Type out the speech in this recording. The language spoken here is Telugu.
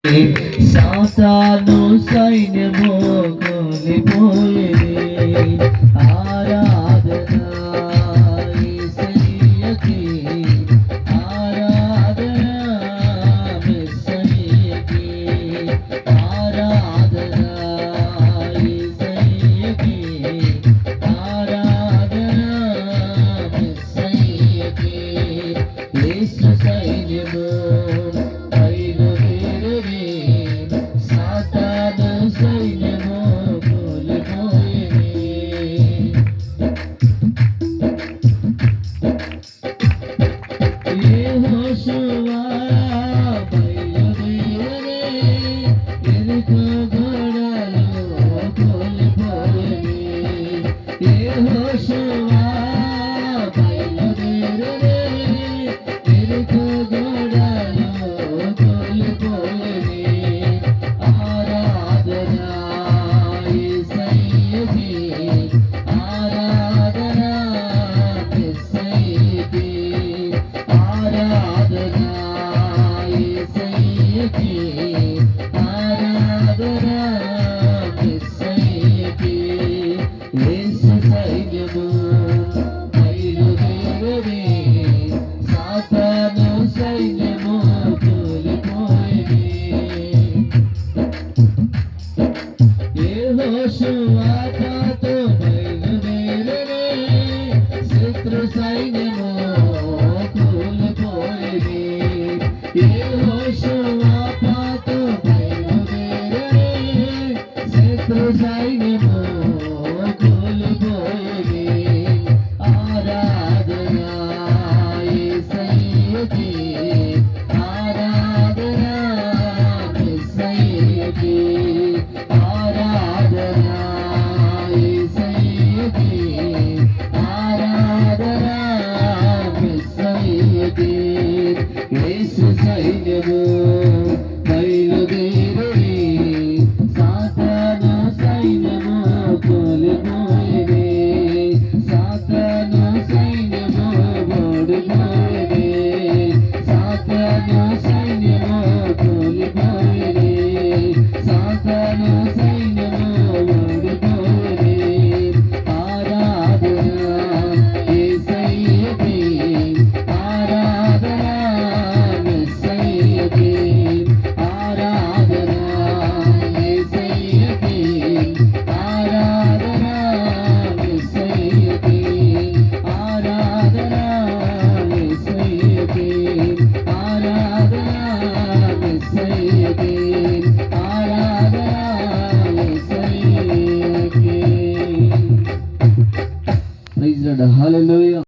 సాతాను సైన్యము కూలిపోయేది. ఆరాధన యేసయ్యకి, ఆరాధన యేసయ్యకి, ఆరాధన యేసయ్యకి, ఆరాధన యేసయ్యకి. యేసు సైన్యము శత్రు సైన్యము కూలిపోయేది. యెహోషువతో బయలుదేరి శత్రు సైన్యము కూలిపోయేది. ఆరాధన యేసయ్యకి, ఆరాధన యేసయ్యకి, ఆరాధన యేసయ్యకి, ఆరాధన యేసయ్యకి. యేసు సైన్యము బయలుదేరి సాతాను సైన్యము కూలిపోయేది. సాతాను సైన్యము ఓడిపోయేది. సాతాను సైన్యము కూలిపోయేది. సాతాను సైన్యము ఓడిపోయేది. ఆరాధన యేసయ్యకి, ఆరాధన యేసయ్యకి, ఆరాధన యేసయ్యకి, ఆరాధన యేసయ్యకి, ఆరాధన యేసయ్యకి, ఆరాధన యేసయ్యకి, ఆరాధన యేసయ్యకి. Praise lord. హల్లెలూయా.